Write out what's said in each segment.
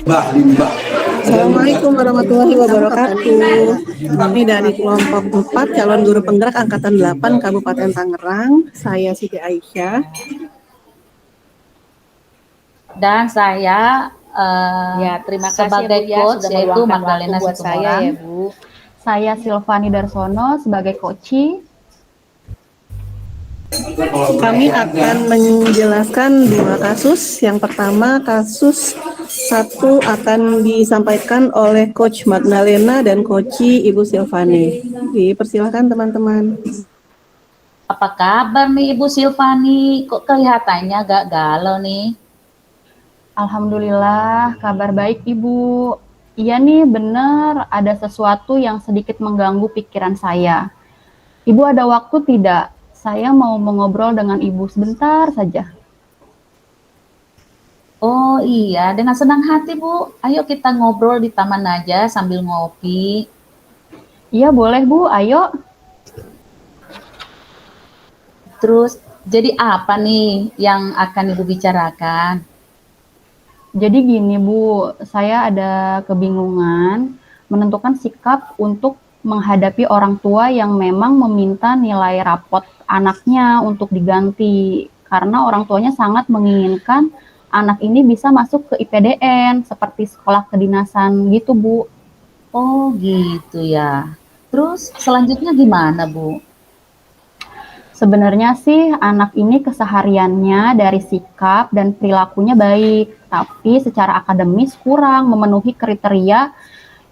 Assalamualaikum warahmatullahi wabarakatuh. Kami dari kelompok 4 calon guru penggerak angkatan 8 Kabupaten Tangerang. Saya Siti Aisyah. Dan saya terima kasih sebagai ya, Bu, coach sudah yaitu meluangkan Magdalena waktu buat saya Situmorang. ya, Bu. Saya Silvani Darsono sebagai coach. Kami akan menjelaskan 2 kasus. Yang pertama, kasus 1 akan disampaikan oleh Coach Magdalena dan Coach Ibu Silvani. Dipersilakan teman-teman. Apa kabar nih Ibu Silvani? Kok kelihatannya agak galau nih? Alhamdulillah, kabar baik Ibu. Iya nih, benar ada sesuatu yang sedikit mengganggu pikiran saya. Ibu ada waktu tidak? Saya mau mengobrol dengan Ibu sebentar saja. Oh iya, dengan senang hati Bu. Ayo kita ngobrol di taman aja sambil ngopi. Iya boleh Bu, ayo. Terus, jadi apa nih yang akan Ibu bicarakan? Jadi gini Bu, saya ada kebingungan menentukan sikap untuk menghadapi orang tua yang memang meminta nilai rapot anaknya untuk diganti. Karena orang tuanya sangat menginginkan anak ini bisa masuk ke IPDN, seperti sekolah kedinasan gitu Bu. Oh gitu ya. Terus selanjutnya gimana Bu? Sebenarnya sih anak ini kesehariannya dari sikap dan perilakunya baik, tapi secara akademis kurang memenuhi kriteria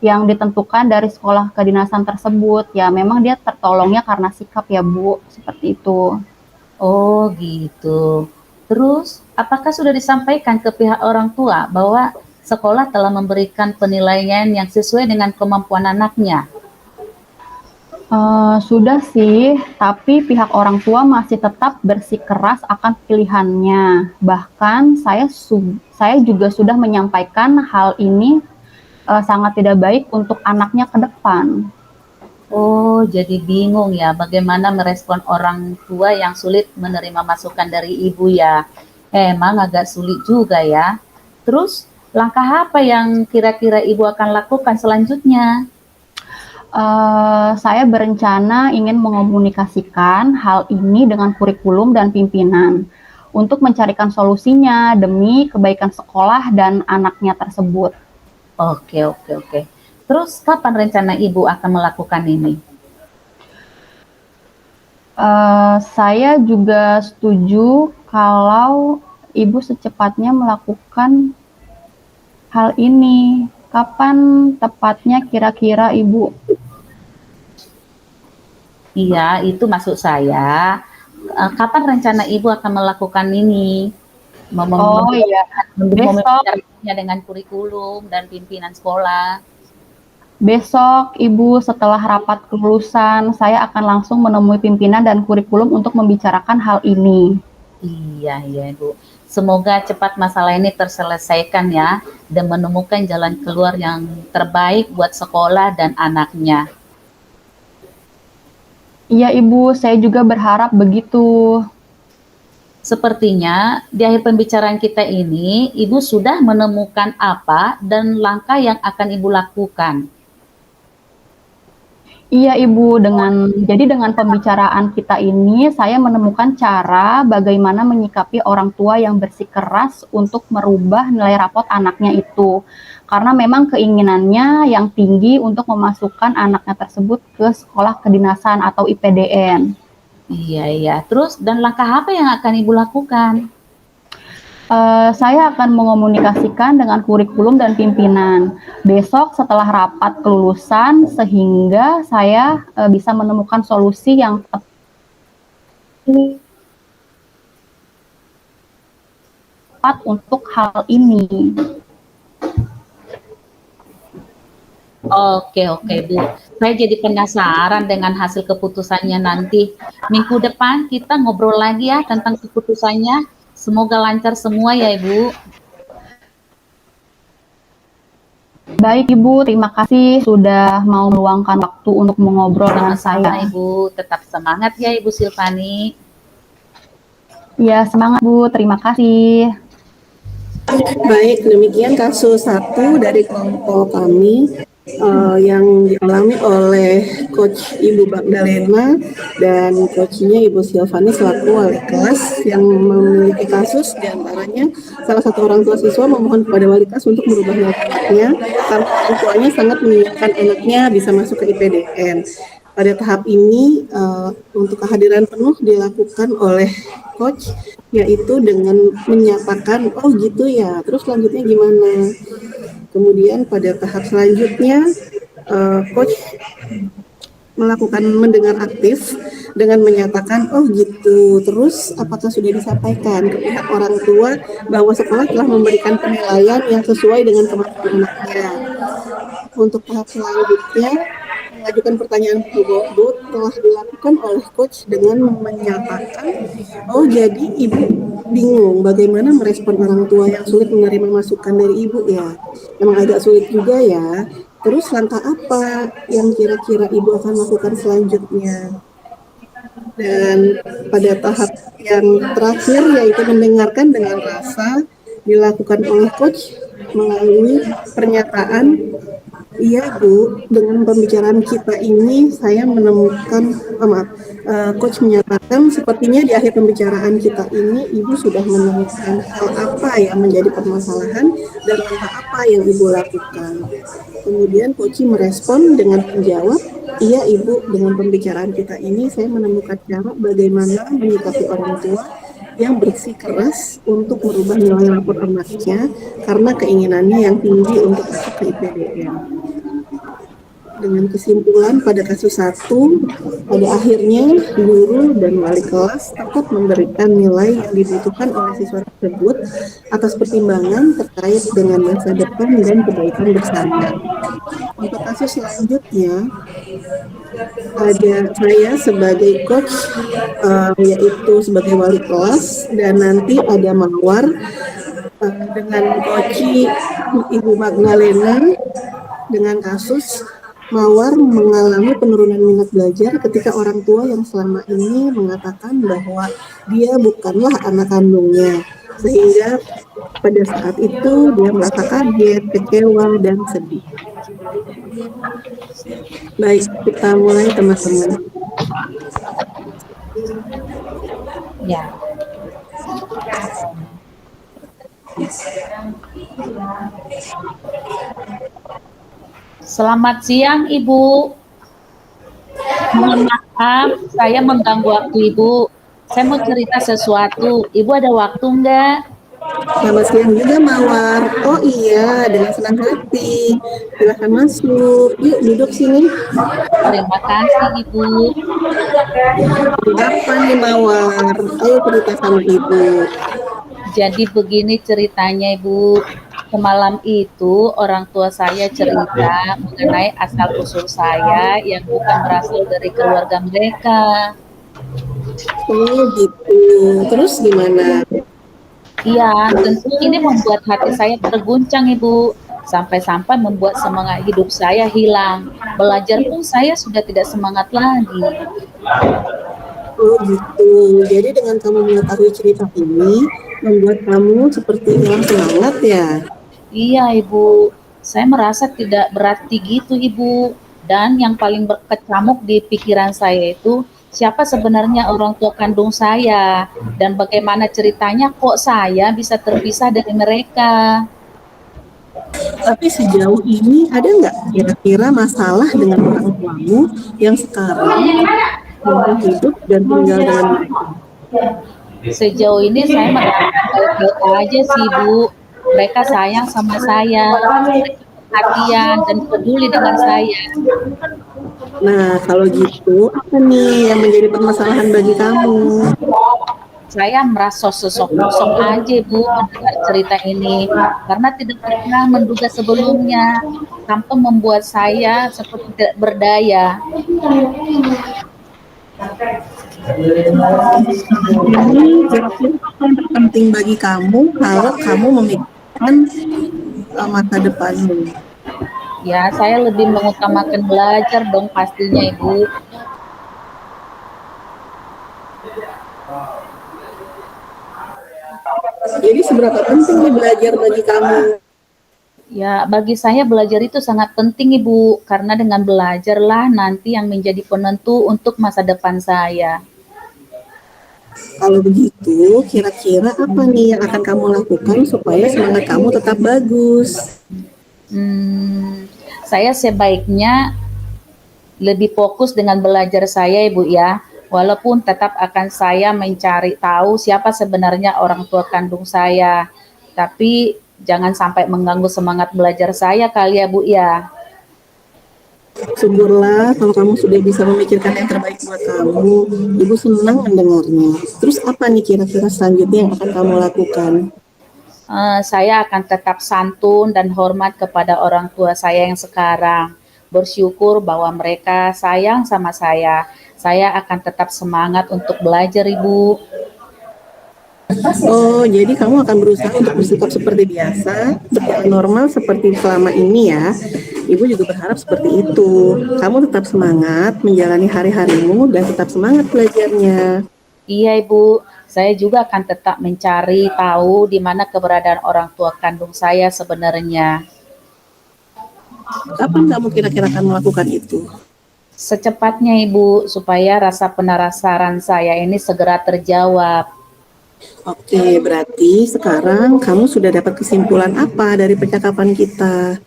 yang ditentukan dari sekolah kedinasan tersebut. Ya memang dia tertolongnya karena sikap ya Bu, seperti itu. Oh gitu. Terus, apakah sudah disampaikan ke pihak orang tua bahwa sekolah telah memberikan penilaian yang sesuai dengan kemampuan anaknya? Sudah sih, tapi pihak orang tua masih tetap bersikeras akan pilihannya. Bahkan saya juga sudah menyampaikan hal ini sangat tidak baik untuk anaknya ke depan. Oh, jadi bingung ya bagaimana merespon orang tua yang sulit menerima masukan dari ibu ya. Emang agak sulit juga ya. Terus, langkah apa yang kira-kira ibu akan lakukan selanjutnya? Saya berencana ingin mengomunikasikan hal ini dengan kurikulum dan pimpinan untuk mencarikan solusinya demi kebaikan sekolah dan anaknya tersebut. Oke. Terus, kapan rencana ibu akan melakukan ini? Saya juga setuju kalau Ibu secepatnya melakukan hal ini. Kapan tepatnya kira-kira Ibu? Iya, itu maksud saya. Kapan rencana ibu akan melakukan ini? Oh iya, besok. Membicarakannya dengan kurikulum dan pimpinan sekolah. Besok, Ibu, setelah rapat kelulusan, saya akan langsung menemui pimpinan dan kurikulum untuk membicarakan hal ini. Iya, Ibu. Semoga cepat masalah ini terselesaikan ya, dan menemukan jalan keluar yang terbaik buat sekolah dan anaknya. Iya, Ibu, saya juga berharap begitu. Sepertinya di akhir pembicaraan kita ini, Ibu sudah menemukan apa dan langkah yang akan Ibu lakukan. Iya Ibu, dengan pembicaraan kita ini, saya menemukan cara bagaimana menyikapi orang tua yang bersikeras untuk merubah nilai rapot anaknya itu. Karena memang keinginannya yang tinggi untuk memasukkan anaknya tersebut ke sekolah kedinasan atau IPDN. Iya. Terus, dan langkah apa yang akan Ibu lakukan? Saya akan mengomunikasikan dengan kurikulum dan pimpinan besok setelah rapat kelulusan sehingga saya bisa menemukan solusi yang tepat untuk hal ini. Oke, Bu. Saya jadi penasaran dengan hasil keputusannya nanti. Minggu depan kita ngobrol lagi ya tentang keputusannya. Semoga lancar semua ya Ibu. Baik Ibu, terima kasih sudah mau meluangkan waktu untuk mengobrol dengan saya. Ibu, tetap semangat ya Ibu Silvani. Ya, semangat Bu, terima kasih. Baik, demikian kasus satu dari kelompok kami yang dialami oleh Coach Ibu Magdalena dan coachnya Ibu Silvani selaku wali kelas yang memiliki kasus diantaranya salah satu orang tua siswa memohon kepada wali kelas untuk merubah nilai anaknya karena orang tuanya sangat menginginkan anaknya bisa masuk ke IPDN. Pada tahap ini untuk kehadiran penuh dilakukan oleh coach yaitu dengan menyatakan oh gitu ya terus selanjutnya gimana. Kemudian pada tahap selanjutnya coach melakukan mendengar aktif dengan menyatakan oh gitu terus apakah sudah disampaikan ke pihak orang tua bahwa sekolah telah memberikan penilaian yang sesuai dengan kemampuan anaknya. Untuk tahap selanjutnya, mengajukan pertanyaan tersebut telah dilakukan oleh coach dengan menyatakan, oh jadi ibu bingung bagaimana merespon orang tua yang sulit menerima masukan dari ibu ya. Emang agak sulit juga ya. Terus langkah apa yang kira-kira ibu akan lakukan selanjutnya? Dan pada tahap yang terakhir yaitu mendengarkan dengan rasa dilakukan oleh coach melalui pernyataan iya Bu, dengan pembicaraan kita ini saya menemukan, coach menyatakan sepertinya di akhir pembicaraan kita ini Ibu sudah menemukan hal apa yang menjadi permasalahan dan langkah apa yang Ibu lakukan. Kemudian coach merespon dengan menjawab, iya Ibu, dengan pembicaraan kita ini saya menemukan cara bagaimana menyikapi orang tua yang bersikeras untuk merubah nilai rapor anaknya karena keinginannya yang tinggi untuk masuk ke IPDN. Dengan kesimpulan pada kasus satu, pada akhirnya guru dan wali kelas tetap memberikan nilai yang dibutuhkan oleh siswa tersebut atas pertimbangan terkait dengan masa depan dan kebaikan bersama. Untuk kasus selanjutnya, ada saya sebagai coach, yaitu sebagai wali kelas, dan nanti ada Mawar dengan coach Ibu Magdalena dengan kasus Mawar mengalami penurunan minat belajar ketika orang tua yang selama ini mengatakan bahwa dia bukanlah anak kandungnya, sehingga pada saat itu dia merasa kaget, kecewa, dan sedih. Baik, kita mulai teman-teman. Ya. Selamat siang, Ibu. Mohon maaf, saya mengganggu waktu Ibu. Saya mau cerita sesuatu. Ibu ada waktu enggak? Selamat siang juga Mawar. Oh iya, dengan senang hati. Silakan masuk. Yuk duduk sini. Terima kasih, Ibu. Apa nih Mawar? Ayo cerita sama Ibu. Jadi begini ceritanya, Ibu. Semalam itu orang tua saya cerita mengenai asal-usul saya yang bukan berasal dari keluarga mereka. Oh gitu. Terus gimana? Iya, tentu ini membuat hati saya terguncang, Ibu. Sampai-sampai membuat semangat hidup saya hilang. Belajar pun saya sudah tidak semangat lagi. Oh gitu. Jadi dengan kamu mengetahui cerita ini, membuat kamu seperti hilang semangat ya? Iya, Ibu. Saya merasa tidak berarti gitu, Ibu. Dan yang paling berkecamuk di pikiran saya itu, siapa sebenarnya orang tua kandung saya? Dan bagaimana ceritanya kok saya bisa terpisah dari mereka? Tapi sejauh ini ada nggak kira-kira masalah dengan orang tuamu yang sekarang masih hidup dan tinggal dengan mereka? Sejauh ini saya merasa baik-baik aja sih, Bu. Mereka sayang sama saya, mereka perhatian dan peduli dengan saya. Nah, kalau gitu, apa nih yang menjadi permasalahan bagi kamu? Saya merasa sosok-sosok aja, Bu, mendengar cerita ini karena tidak pernah menduga sebelumnya, sampai membuat saya seperti tidak berdaya. Ini kira-kira apa yang terpenting bagi kamu kalau kamu memikirkan masa depanmu? Ya, saya lebih mengutamakan belajar dong pastinya, Ibu. Jadi seberapa seberapa penting nih belajar bagi kamu? Ya, bagi saya belajar itu sangat penting, Ibu, karena dengan belajarlah nanti yang menjadi penentu untuk masa depan saya. Kalau begitu, kira-kira apa nih yang akan kamu lakukan supaya semangat kamu tetap bagus? Saya sebaiknya lebih fokus dengan belajar saya, Ibu ya. Walaupun tetap akan saya mencari tahu siapa sebenarnya orang tua kandung saya. Tapi jangan sampai mengganggu semangat belajar saya kali ya, Bu ya. Syukurlah kalau kamu sudah bisa memikirkan yang terbaik buat kamu. Ibu senang mendengarnya. Terus apa nih kira-kira selanjutnya yang akan kamu lakukan? Saya akan tetap santun dan hormat kepada orang tua saya yang sekarang. Bersyukur bahwa mereka sayang sama saya. Saya akan tetap semangat untuk belajar, Ibu. Oh, jadi kamu akan berusaha untuk bersikap seperti biasa, berjalan normal seperti selama ini ya. Ibu juga berharap seperti itu. Kamu tetap semangat menjalani hari-harimu dan tetap semangat belajarnya. Iya, Ibu. Saya juga akan tetap mencari tahu di mana keberadaan orang tua kandung saya sebenarnya. Kapan kamu kira-kira akan melakukan itu? Secepatnya, Ibu, supaya rasa penasaran saya ini segera terjawab. Oke, berarti sekarang kamu sudah dapat kesimpulan apa dari percakapan kita?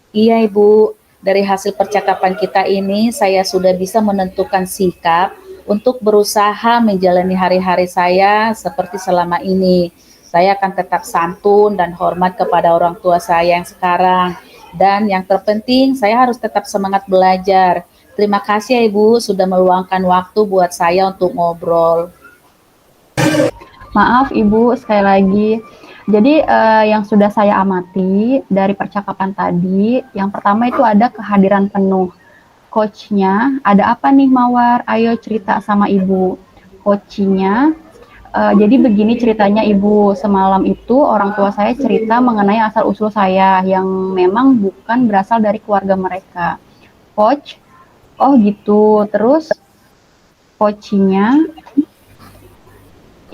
Iya, Ibu. Dari hasil percakapan kita ini, saya sudah bisa menentukan sikap untuk berusaha menjalani hari-hari saya seperti selama ini. Saya akan tetap santun dan hormat kepada orang tua saya yang sekarang. Dan yang terpenting, saya harus tetap semangat belajar. Terima kasih ya, Ibu, sudah meluangkan waktu buat saya untuk ngobrol. Maaf Ibu, sekali lagi. Jadi yang sudah saya amati dari percakapan tadi, yang pertama itu ada kehadiran penuh. Coachnya, ada apa nih Mawar? Ayo cerita sama Ibu. Coachnya, jadi begini ceritanya Ibu, semalam itu orang tua saya cerita mengenai asal-usul saya yang memang bukan berasal dari keluarga mereka. Coach, oh gitu, terus coachnya,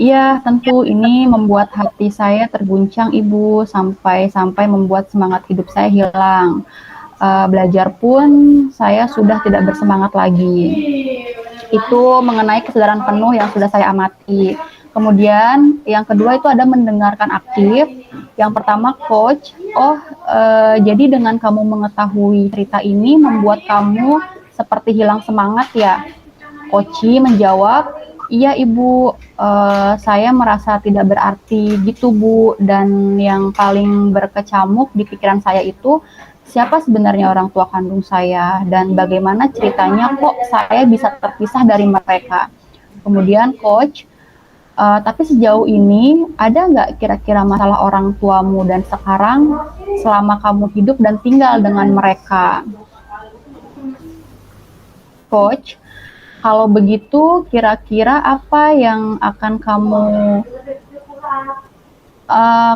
iya, tentu ini membuat hati saya terguncang, Ibu, sampai membuat semangat hidup saya hilang. Belajar pun saya sudah tidak bersemangat lagi. Itu mengenai kesadaran penuh yang sudah saya amati. Kemudian yang kedua itu ada mendengarkan aktif. Yang pertama coach, jadi dengan kamu mengetahui cerita ini membuat kamu seperti hilang semangat ya. Coach menjawab, iya Ibu, saya merasa tidak berarti gitu Bu, dan yang paling berkecamuk di pikiran saya itu siapa sebenarnya orang tua kandung saya dan bagaimana ceritanya kok saya bisa terpisah dari mereka. Kemudian coach, tapi sejauh ini ada nggak kira-kira masalah orang tuamu dan sekarang selama kamu hidup dan tinggal dengan mereka? Coach, kalau begitu, kira-kira apa yang akan kamu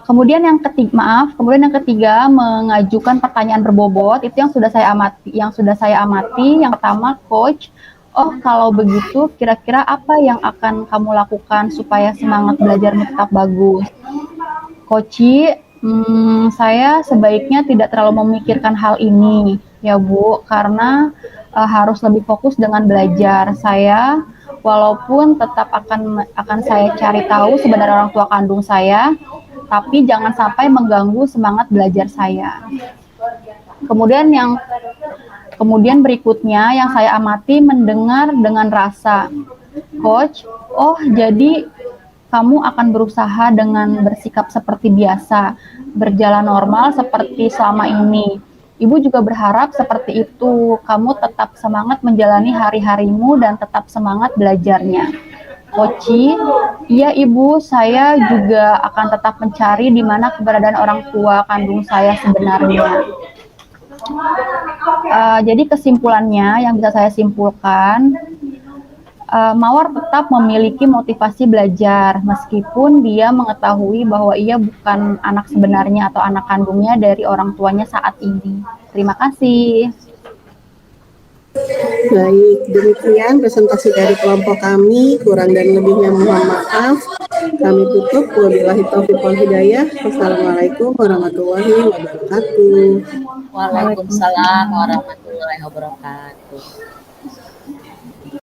kemudian yang ketiga mengajukan pertanyaan berbobot itu yang sudah saya amati. Yang pertama, coach, kalau begitu kira-kira apa yang akan kamu lakukan supaya semangat belajarmu tetap bagus? Coach, saya sebaiknya tidak terlalu memikirkan hal ini ya Bu, karena harus lebih fokus dengan belajar. Saya walaupun tetap akan saya cari tahu sebenarnya orang tua kandung saya, tapi jangan sampai mengganggu semangat belajar saya. Kemudian berikutnya yang saya amati mendengar dengan rasa. Coach, jadi kamu akan berusaha dengan bersikap seperti biasa, berjalan normal seperti selama ini. Ibu juga berharap seperti itu, kamu tetap semangat menjalani hari-harimu dan tetap semangat belajarnya. Koci, iya Ibu, saya juga akan tetap mencari di mana keberadaan orang tua kandung saya sebenarnya. Jadi kesimpulannya yang bisa saya simpulkan, Mawar tetap memiliki motivasi belajar meskipun dia mengetahui bahwa ia bukan anak sebenarnya atau anak kandungnya dari orang tuanya saat ini. Terima kasih. Baik, demikian presentasi dari kelompok kami. Kurang dan lebihnya mohon maaf. Kami tutup. Wabillahi taufiq wal hidayah. Wassalamualaikum warahmatullahi wabarakatuh. Waalaikumsalam warahmatullahi wabarakatuh.